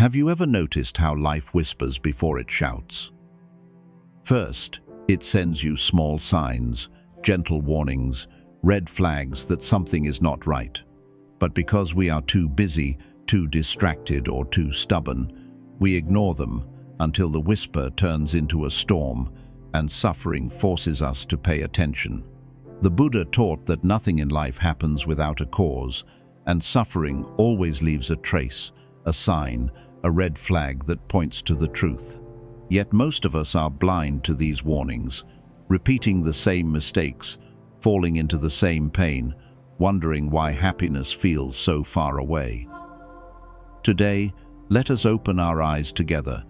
Have you ever noticed how life whispers before it shouts? First, it sends you small signs, gentle warnings, red flags that something is not right. But because we are too busy, too distracted, or too stubborn, we ignore them until the whisper turns into a storm and suffering forces us to pay attention. The Buddha taught that nothing in life happens without a cause, and suffering always leaves a trace, a sign, a red flag that points to the truth. Yet most of us are blind to these warnings, repeating the same mistakes, falling into the same pain, wondering why happiness feels so far away. Today, let us open our eyes together.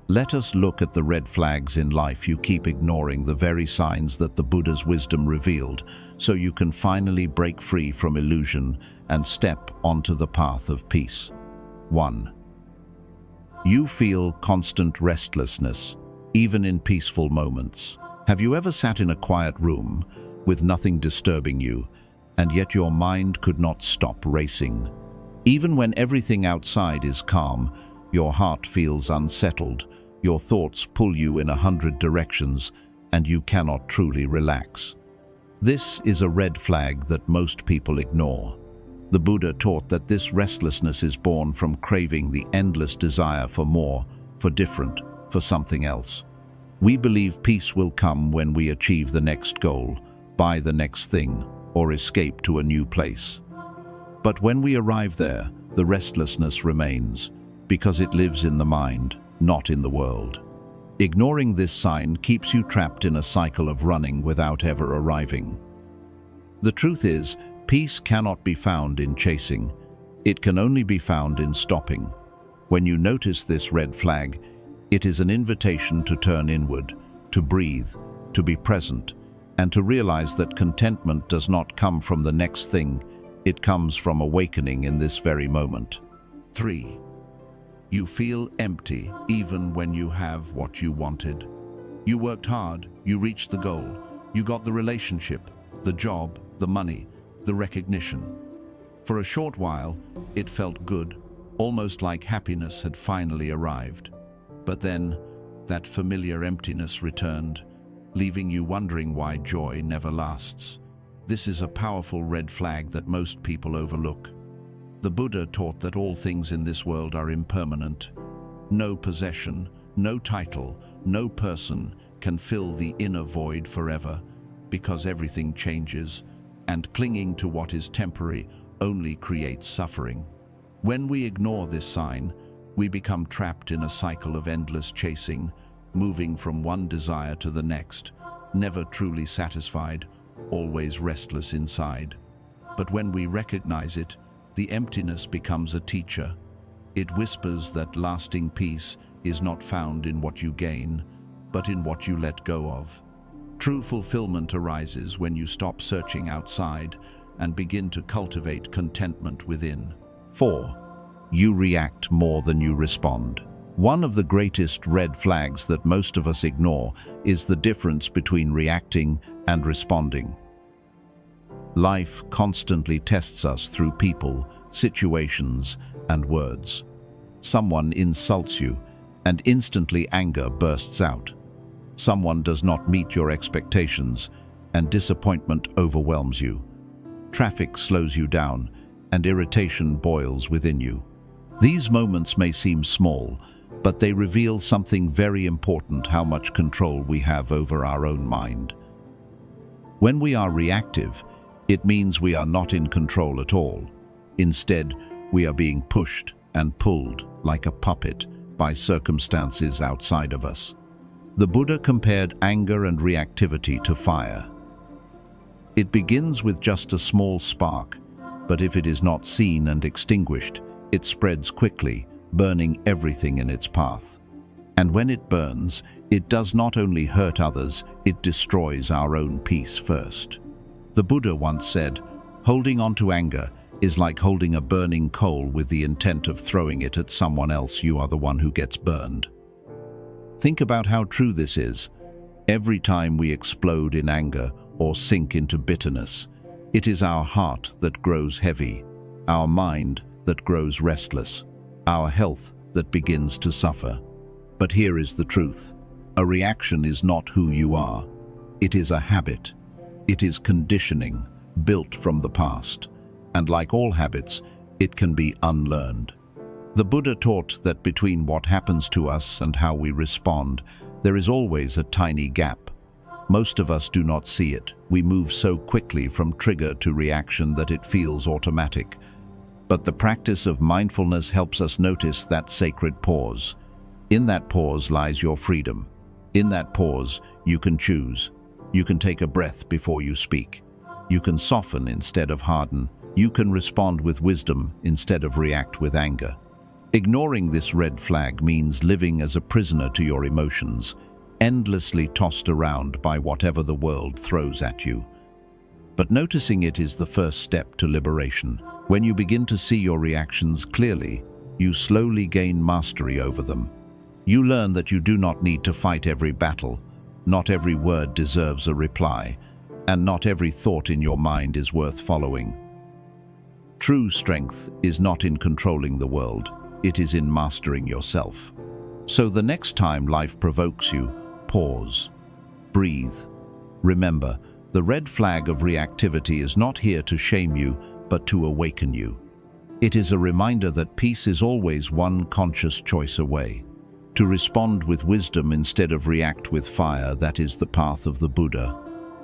Let us look at the red flags in life you keep ignoring, the very signs that the Buddha's wisdom revealed, so you can finally break free from illusion and step onto the path of peace. 1. You feel constant restlessness, even in peaceful moments. Have you ever sat in a quiet room with nothing disturbing you, and yet your mind could not stop racing? Even when everything outside is calm, your heart feels unsettled, your thoughts pull you in 100 directions, and you cannot truly relax. This is a red flag that most people ignore. The Buddha taught that this restlessness is born from craving the endless desire for more, for different, for something else. We believe peace will come when we achieve the next goal, buy the next thing, or escape to a new place. But when we arrive there, the restlessness remains, because it lives in the mind, not in the world. Ignoring this sign keeps you trapped in a cycle of running without ever arriving. The truth is, peace cannot be found in chasing. It can only be found in stopping. When you notice this red flag, it is an invitation to turn inward, to breathe, to be present, and to realize that contentment does not come from the next thing, it comes from awakening in this very moment. 3. You feel empty even when you have what you wanted. You worked hard, you reached the goal, you got the relationship, the job, the money, the recognition. For a short while, it felt good, almost like happiness had finally arrived. But then, that familiar emptiness returned, leaving you wondering why joy never lasts. This is a powerful red flag that most people overlook. The Buddha taught that all things in this world are impermanent. No possession, no title, no person can fill the inner void forever, because everything changes, and clinging to what is temporary only creates suffering. When we ignore this sign, we become trapped in a cycle of endless chasing, moving from one desire to the next, never truly satisfied, always restless inside. But when we recognize it, the emptiness becomes a teacher. It whispers that lasting peace is not found in what you gain, but in what you let go of. True fulfillment arises when you stop searching outside and begin to cultivate contentment within. 4. You react more than you respond. One of the greatest red flags that most of us ignore is the difference between reacting and responding. Life constantly tests us through people, situations, and words. Someone insults you, and instantly anger bursts out. Someone does not meet your expectations, and disappointment overwhelms you. Traffic slows you down, and irritation boils within you. These moments may seem small, but they reveal something very important: how much control we have over our own mind. When we are reactive, it means we are not in control at all. Instead, we are being pushed and pulled like a puppet by circumstances outside of us. The Buddha compared anger and reactivity to fire. It begins with just a small spark, but if it is not seen and extinguished, it spreads quickly, burning everything in its path. And when it burns, it does not only hurt others, it destroys our own peace first. The Buddha once said, "Holding on to anger is like holding a burning coal with the intent of throwing it at someone else. You are the one who gets burned." Think about how true this is. Every time we explode in anger or sink into bitterness, it is our heart that grows heavy, our mind that grows restless, our health that begins to suffer. But here is the truth. A reaction is not who you are. It is a habit. It is conditioning, built from the past. And like all habits, it can be unlearned. The Buddha taught that between what happens to us and how we respond, there is always a tiny gap. Most of us do not see it. We move so quickly from trigger to reaction that it feels automatic. But the practice of mindfulness helps us notice that sacred pause. In that pause lies your freedom. In that pause, you can choose. You can take a breath before you speak. You can soften instead of harden. You can respond with wisdom instead of react with anger. Ignoring this red flag means living as a prisoner to your emotions, endlessly tossed around by whatever the world throws at you. But noticing it is the first step to liberation. When you begin to see your reactions clearly, you slowly gain mastery over them. You learn that you do not need to fight every battle, not every word deserves a reply, and not every thought in your mind is worth following. True strength is not in controlling the world, it is in mastering yourself. So the next time life provokes you, pause. Breathe. Remember, the red flag of reactivity is not here to shame you, but to awaken you. It is a reminder that peace is always one conscious choice away. To respond with wisdom instead of react with fire, that is the path of the Buddha.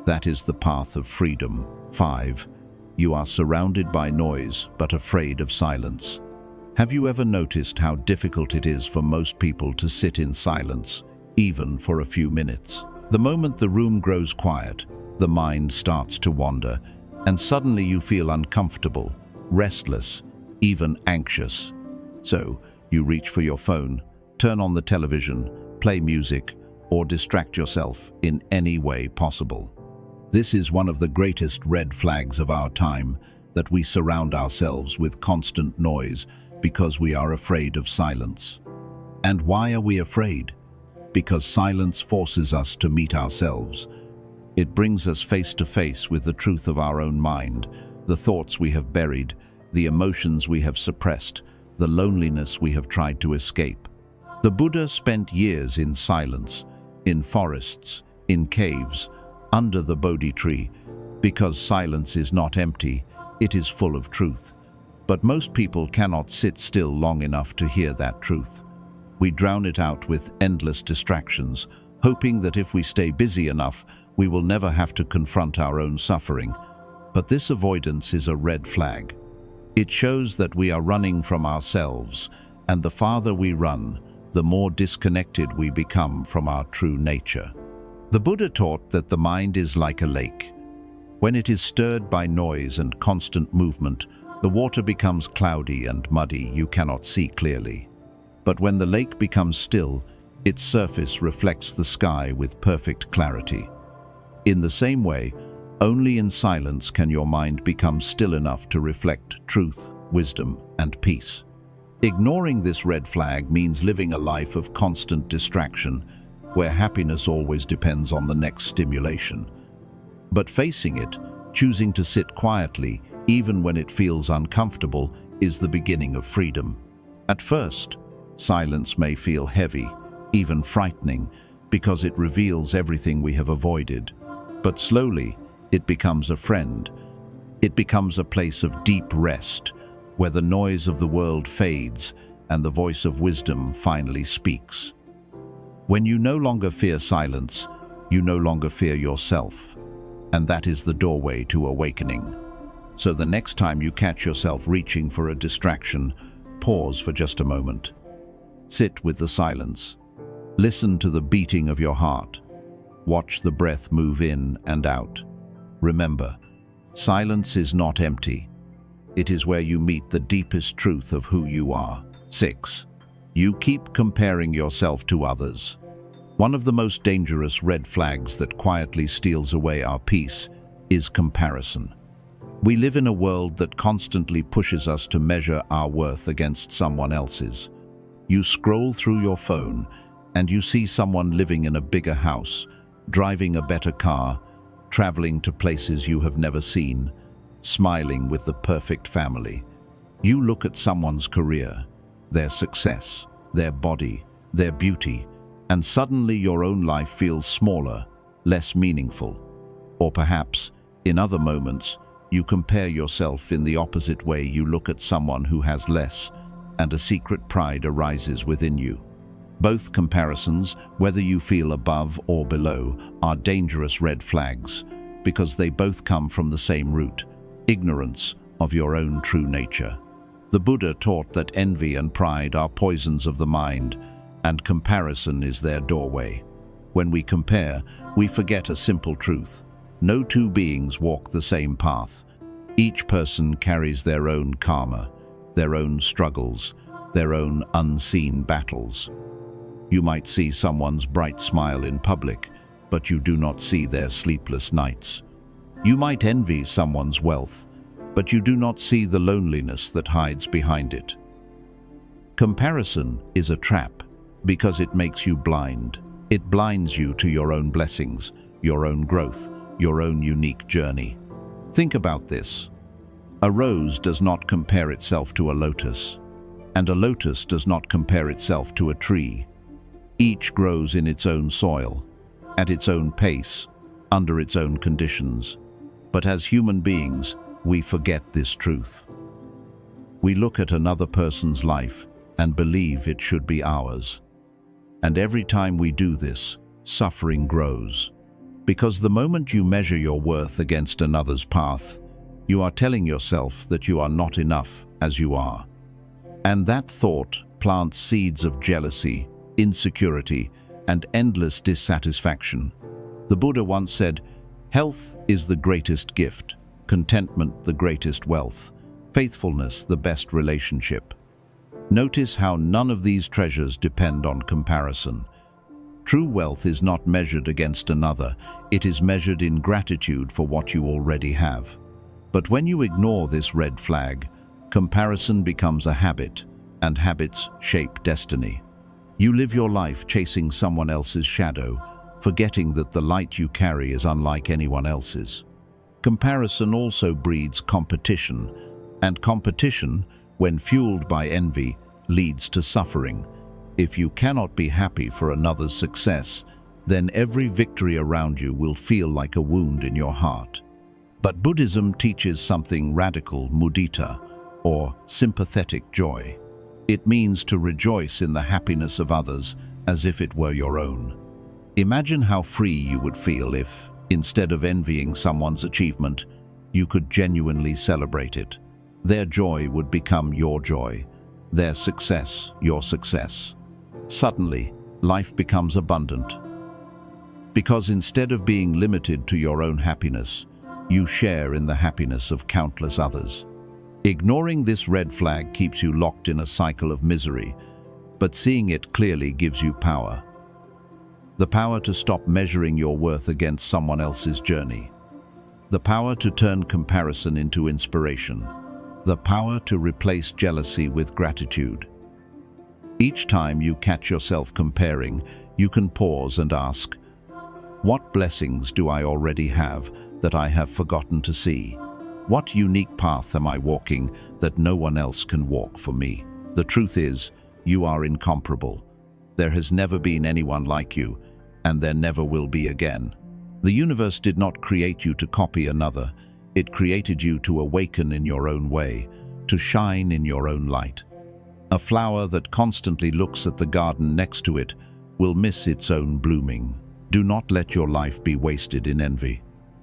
That is the path of freedom. 5. You are surrounded by noise, but afraid of silence. Have you ever noticed how difficult it is for most people to sit in silence, even for a few minutes? The moment the room grows quiet, the mind starts to wander, and suddenly you feel uncomfortable, restless, even anxious. So, you reach for your phone, turn on the television, play music, or distract yourself in any way possible. This is one of the greatest red flags of our time, that we surround ourselves with constant noise because we are afraid of silence. And why are we afraid? Because silence forces us to meet ourselves. It brings us face to face with the truth of our own mind, the thoughts we have buried, the emotions we have suppressed, the loneliness we have tried to escape. The Buddha spent years in silence, in forests, in caves, under the Bodhi tree, because silence is not empty, it is full of truth. But most people cannot sit still long enough to hear that truth. We drown it out with endless distractions, hoping that if we stay busy enough, we will never have to confront our own suffering. But this avoidance is a red flag. It shows that we are running from ourselves, and the farther we run, the more disconnected we become from our true nature. The Buddha taught that the mind is like a lake. When it is stirred by noise and constant movement, the water becomes cloudy and muddy, you cannot see clearly. But when the lake becomes still, its surface reflects the sky with perfect clarity. In the same way, only in silence can your mind become still enough to reflect truth, wisdom, and peace. Ignoring this red flag means living a life of constant distraction, where happiness always depends on the next stimulation. But facing it, choosing to sit quietly, even when it feels uncomfortable, is the beginning of freedom. At first, silence may feel heavy, even frightening, because it reveals everything we have avoided. But slowly, it becomes a friend. It becomes a place of deep rest, where the noise of the world fades and the voice of wisdom finally speaks. When you no longer fear silence, you no longer fear yourself, and that is the doorway to awakening. So the next time you catch yourself reaching for a distraction, pause for just a moment. Sit with the silence. Listen to the beating of your heart. Watch the breath move in and out. Remember, silence is not empty. It is where you meet the deepest truth of who you are. 6. You keep comparing yourself to others. One of the most dangerous red flags that quietly steals away our peace is comparison. We live in a world that constantly pushes us to measure our worth against someone else's. You scroll through your phone and you see someone living in a bigger house, driving a better car, traveling to places you have never seen, smiling with the perfect family. You look at someone's career, their success, their body, their beauty, and suddenly your own life feels smaller, less meaningful. Or perhaps, in other moments, you compare yourself in the opposite way. You look at someone who has less, and a secret pride arises within you. Both comparisons, whether you feel above or below, are dangerous red flags, because they both come from the same root, ignorance of your own true nature. The Buddha taught that envy and pride are poisons of the mind, and comparison is their doorway. When we compare, we forget a simple truth. No two beings walk the same path. Each person carries their own karma, their own struggles, their own unseen battles. You might see someone's bright smile in public, but you do not see their sleepless nights. You might envy someone's wealth, but you do not see the loneliness that hides behind it. Comparison is a trap because it makes you blind. It blinds you to your own blessings, your own growth, your own unique journey. Think about this. A rose does not compare itself to a lotus, and a lotus does not compare itself to a tree. Each grows in its own soil, at its own pace, under its own conditions. But as human beings, we forget this truth. We look at another person's life and believe it should be ours. And every time we do this, suffering grows. Because the moment you measure your worth against another's path, you are telling yourself that you are not enough as you are. And that thought plants seeds of jealousy, insecurity, and endless dissatisfaction. The Buddha once said, "Health is the greatest gift, contentment the greatest wealth, faithfulness the best relationship." Notice how none of these treasures depend on comparison. True wealth is not measured against another, it is measured in gratitude for what you already have. But when you ignore this red flag, comparison becomes a habit, and habits shape destiny. You live your life chasing someone else's shadow, forgetting that the light you carry is unlike anyone else's. Comparison also breeds competition, and competition, when fueled by envy, leads to suffering. If you cannot be happy for another's success, then every victory around you will feel like a wound in your heart. But Buddhism teaches something radical, mudita, or sympathetic joy. It means to rejoice in the happiness of others as if it were your own. Imagine how free you would feel if, instead of envying someone's achievement, you could genuinely celebrate it. Their joy would become your joy, their success your success. Suddenly, life becomes abundant. Because instead of being limited to your own happiness, you share in the happiness of countless others. Ignoring this red flag keeps you locked in a cycle of misery, but seeing it clearly gives you power. The power to stop measuring your worth against someone else's journey. The power to turn comparison into inspiration. The power to replace jealousy with gratitude. Each time you catch yourself comparing, you can pause and ask, what blessings do I already have that I have forgotten to see? What unique path am I walking that no one else can walk for me? The truth is, you are incomparable. There has never been anyone like you, and there never will be again. The universe did not create you to copy another. It created you to awaken in your own way, to shine in your own light. A flower that constantly looks at the garden next to it will miss its own blooming. Do not let your life be wasted in envy.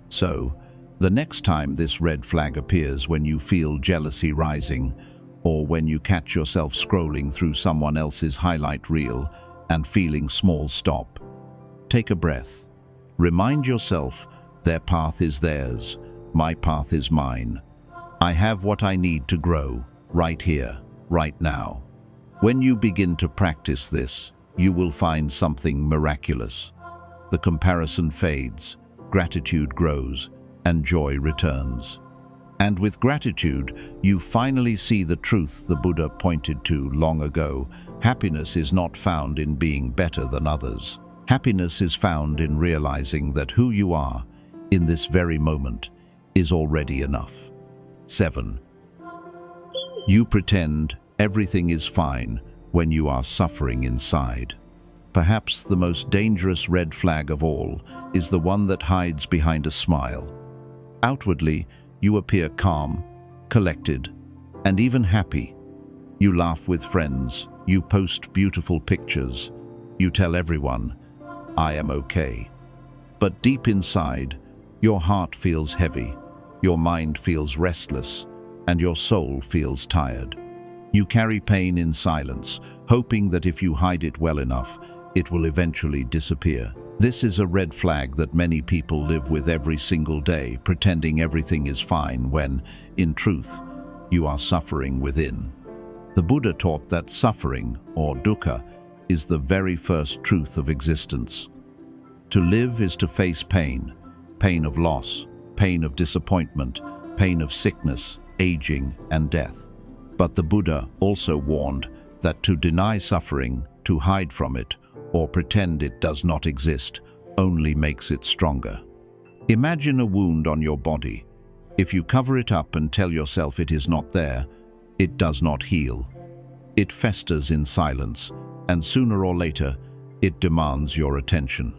So, the next time this red flag appears, when you feel jealousy rising, or when you catch yourself scrolling through someone else's highlight reel and feeling small, stop. Take a breath. Remind yourself, their path is theirs, my path is mine. I have what I need to grow, right here, right now. When you begin to practice this, you will find something miraculous. The comparison fades, gratitude grows, and joy returns. And with gratitude, you finally see the truth the Buddha pointed to long ago. Happiness is not found in being better than others. Happiness is found in realizing that who you are, in this very moment, is already enough. 7. You pretend everything is fine when you are suffering inside. Perhaps the most dangerous red flag of all is the one that hides behind a smile. Outwardly, you appear calm, collected, and even happy. You laugh with friends, you post beautiful pictures, you tell everyone, "I am okay." But deep inside, your heart feels heavy, your mind feels restless, and your soul feels tired. You carry pain in silence, hoping that if you hide it well enough, it will eventually disappear. This is a red flag that many people live with every single day, pretending everything is fine when, in truth, you are suffering within. The Buddha taught that suffering, or dukkha, is the very first truth of existence. To live is to face pain, pain of loss, pain of disappointment, pain of sickness, aging, and death. But the Buddha also warned that to deny suffering, to hide from it, or pretend it does not exist, only makes it stronger. Imagine a wound on your body. If you cover it up and tell yourself it is not there, it does not heal. It festers in silence, and sooner or later, it demands your attention.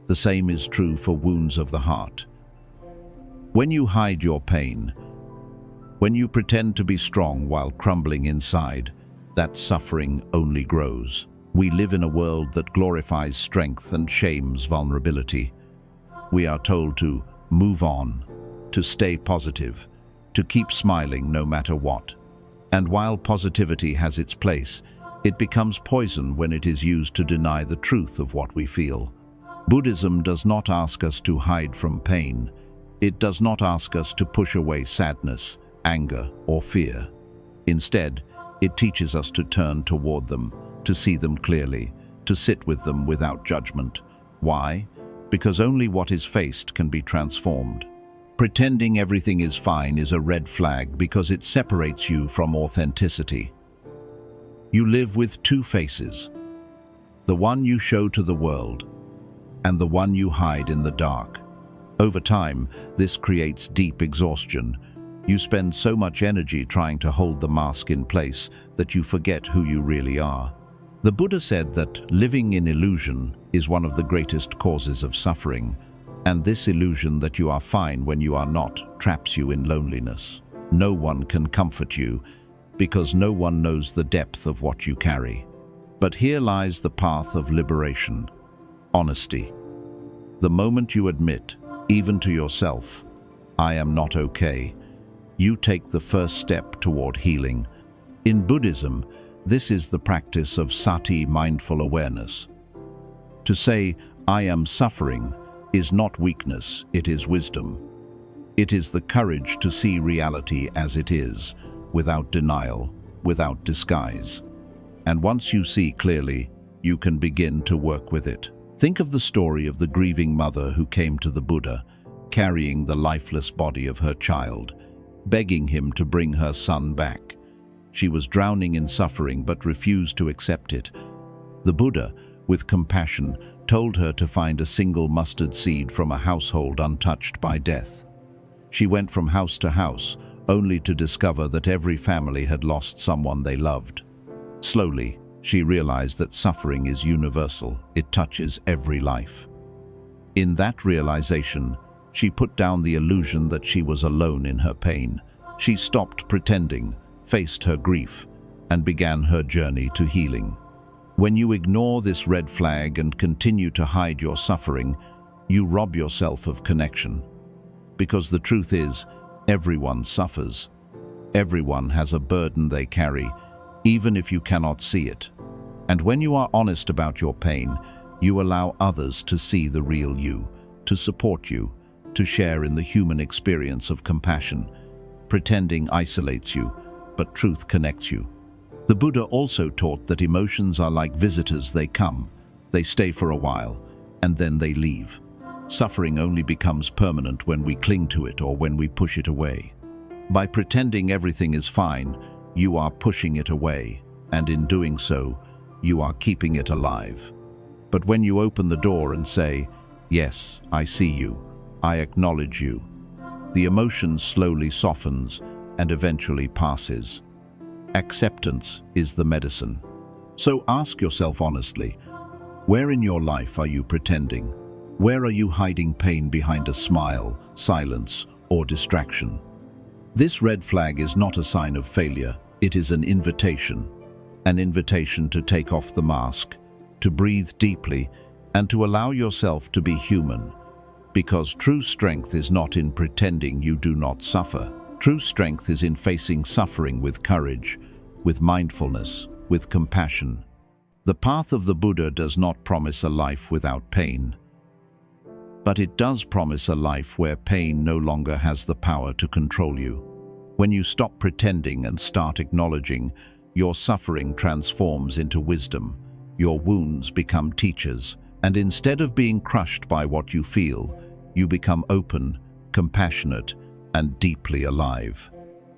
The same is true for wounds of the heart. When you hide your pain, when you pretend to be strong while crumbling inside, that suffering only grows. We live in a world that glorifies strength and shames vulnerability. We are told to move on, to stay positive, to keep smiling no matter what. And while positivity has its place, it becomes poison when it is used to deny the truth of what we feel. Buddhism does not ask us to hide from pain. It does not ask us to push away sadness, anger, or fear. Instead, it teaches us to turn toward them, to see them clearly, to sit with them without judgment. Why? Because only what is faced can be transformed. Pretending everything is fine is a red flag because it separates you from authenticity. You live with two faces, the one you show to the world and the one you hide in the dark. Over time, this creates deep exhaustion. You spend so much energy trying to hold the mask in place that you forget who you really are. The Buddha said that living in illusion is one of the greatest causes of suffering, and this illusion that you are fine when you are not traps you in loneliness. No one can comfort you because no one knows the depth of what you carry. But here lies the path of liberation: honesty. The moment you admit, even to yourself, "I am not okay," you take the first step toward healing. In Buddhism, this is the practice of sati, mindful awareness. To say, "I am suffering," is not weakness, it is wisdom. It is the courage to see reality as it is, without denial, without disguise. And once you see clearly, you can begin to work with it. Think of the story of the grieving mother who came to the Buddha, carrying the lifeless body of her child, begging him to bring her son back. She was drowning in suffering but refused to accept it. The Buddha, with compassion, told her to find a single mustard seed from a household untouched by death. She went from house to house, only to discover that every family had lost someone they loved. Slowly, she realized that suffering is universal. It touches every life. In that realization, she put down the illusion that she was alone in her pain. She stopped pretending, faced her grief, and began her journey to healing. When you ignore this red flag and continue to hide your suffering, you rob yourself of connection. Because the truth is, everyone suffers. Everyone has a burden they carry, even if you cannot see it. And when you are honest about your pain, you allow others to see the real you, to support you, to share in the human experience of compassion. Pretending isolates you, but truth connects you. The Buddha also taught that emotions are like visitors. They come, they stay for a while, and then they leave. Suffering only becomes permanent when we cling to it or when we push it away. By pretending everything is fine, you are pushing it away, and in doing so, you are keeping it alive. But when you open the door and say, "Yes, I see you, I acknowledge you," the emotion slowly softens and eventually passes. Acceptance is the medicine. So ask yourself honestly, where in your life are you pretending? Where are you hiding pain behind a smile, silence, or distraction? This red flag is not a sign of failure, it is an invitation to take off the mask, to breathe deeply, and to allow yourself to be human. Because true strength is not in pretending you do not suffer. True strength is in facing suffering with courage, with mindfulness, with compassion. The path of the Buddha does not promise a life without pain, but it does promise a life where pain no longer has the power to control you. When you stop pretending and start acknowledging, your suffering transforms into wisdom. Your wounds become teachers, and instead of being crushed by what you feel, you become open, compassionate, and deeply alive.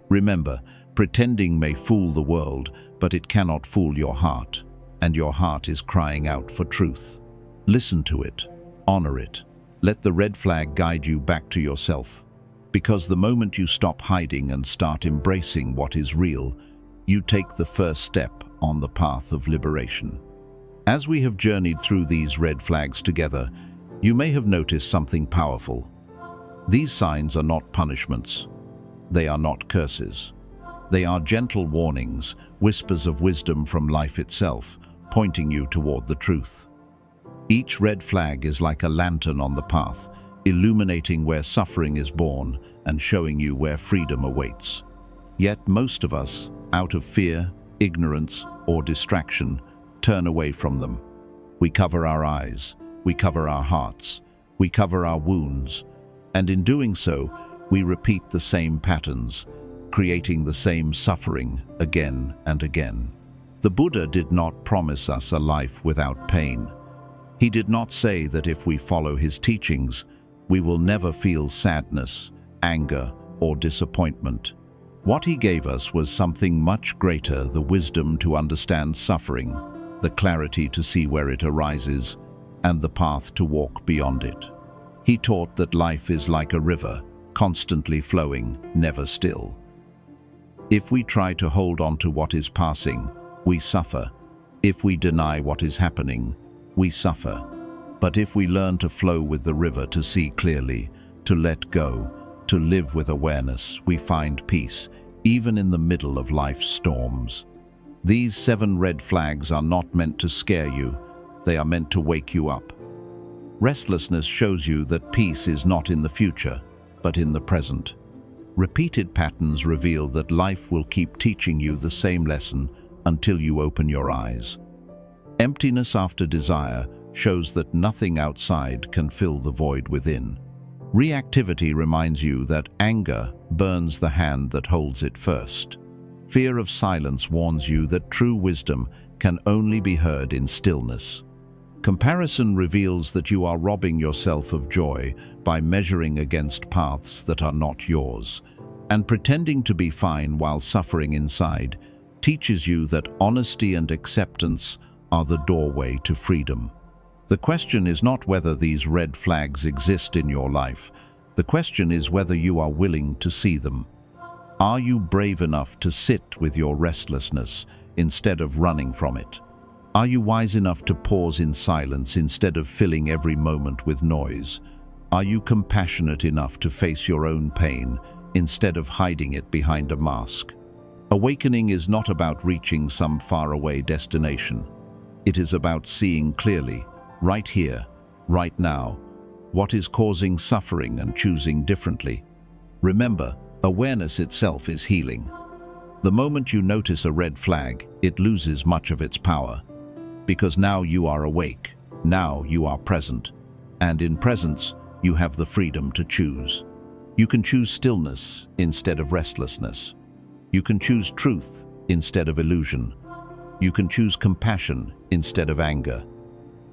Remember, pretending may fool the world, but it cannot fool your heart, and your heart is crying out for truth. Listen to it, honor it. Let the red flag guide you back to yourself. Because the moment you stop hiding and start embracing what is real, you take the first step on the path of liberation. As we have journeyed through these red flags together, you may have noticed something powerful. These signs are not punishments. They are not curses. They are gentle warnings, whispers of wisdom from life itself, pointing you toward the truth. Each red flag is like a lantern on the path, illuminating where suffering is born and showing you where freedom awaits. Yet most of us, out of fear, ignorance, or distraction, turn away from them. We cover our eyes, we cover our hearts, we cover our wounds, and in doing so, we repeat the same patterns, creating the same suffering again and again. The Buddha did not promise us a life without pain. He did not say that if we follow his teachings, we will never feel sadness, anger, or disappointment. What he gave us was something much greater: the wisdom to understand suffering, the clarity to see where it arises, and the path to walk beyond it. He taught that life is like a river, constantly flowing, never still. If we try to hold on to what is passing, we suffer. If we deny what is happening, we suffer. But if we learn to flow with the river, to see clearly, to let go, to live with awareness, we find peace, even in the middle of life's storms. These 7 red flags are not meant to scare you, they are meant to wake you up. Restlessness shows you that peace is not in the future, but in the present. Repeated patterns reveal that life will keep teaching you the same lesson until you open your eyes. Emptiness after desire shows that nothing outside can fill the void within. Reactivity reminds you that anger burns the hand that holds it first. Fear of silence warns you that true wisdom can only be heard in stillness. Comparison reveals that you are robbing yourself of joy by measuring against paths that are not yours. And pretending to be fine while suffering inside teaches you that honesty and acceptance are the doorway to freedom. The question is not whether these red flags exist in your life. The question is whether you are willing to see them. Are you brave enough to sit with your restlessness instead of running from it? Are you wise enough to pause in silence instead of filling every moment with noise? Are you compassionate enough to face your own pain instead of hiding it behind a mask? Awakening is not about reaching some faraway destination. It is about seeing clearly, right here, right now, what is causing suffering and choosing differently. Remember, awareness itself is healing. The moment you notice a red flag, it loses much of its power. Because now you are awake, now you are present, and in presence, you have the freedom to choose. You can choose stillness instead of restlessness. You can choose truth instead of illusion. You can choose compassion instead of anger.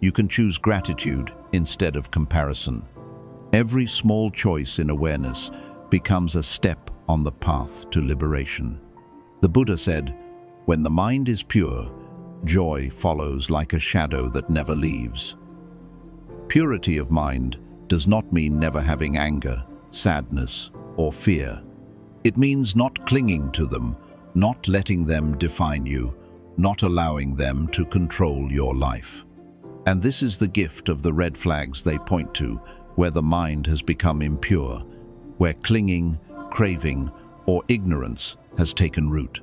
You can choose gratitude instead of comparison. Every small choice in awareness becomes a step on the path to liberation. The Buddha said, "When the mind is pure, joy follows like a shadow that never leaves." Purity of mind does not mean never having anger, sadness, or fear. It means not clinging to them, not letting them define you, not allowing them to control your life. And this is the gift of the red flags they point to, where the mind has become impure, where clinging, craving, or ignorance has taken root.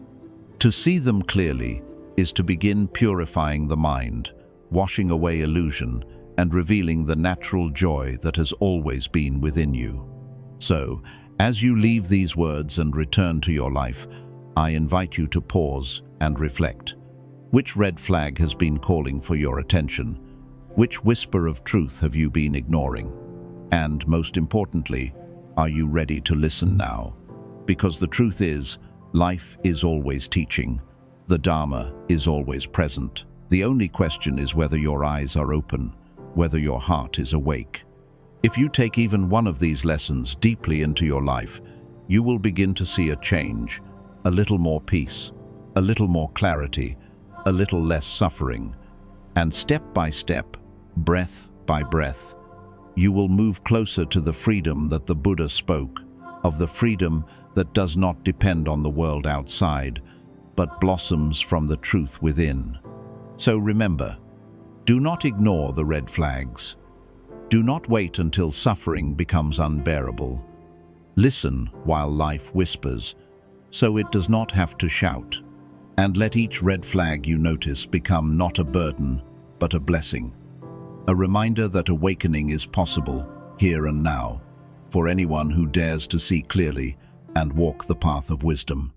To see them clearly is to begin purifying the mind, washing away illusion, and revealing the natural joy that has always been within you. So, as you leave these words and return to your life, I invite you to pause and reflect. Which red flag has been calling for your attention? Which whisper of truth have you been ignoring? And, most importantly, are you ready to listen now? Because the truth is, life is always teaching. The Dharma is always present. The only question is whether your eyes are open, whether your heart is awake. If you take even one of these lessons deeply into your life, you will begin to see a change, a little more peace, a little more clarity, a little less suffering. And step by step, breath by breath, you will move closer to the freedom that the Buddha spoke of, the freedom that does not depend on the world outside, but blossoms from the truth within. So remember, do not ignore the red flags. Do not wait until suffering becomes unbearable. Listen while life whispers, so it does not have to shout. And let each red flag you notice become not a burden, but a blessing. A reminder that awakening is possible, here and now, for anyone who dares to see clearly and walk the path of wisdom.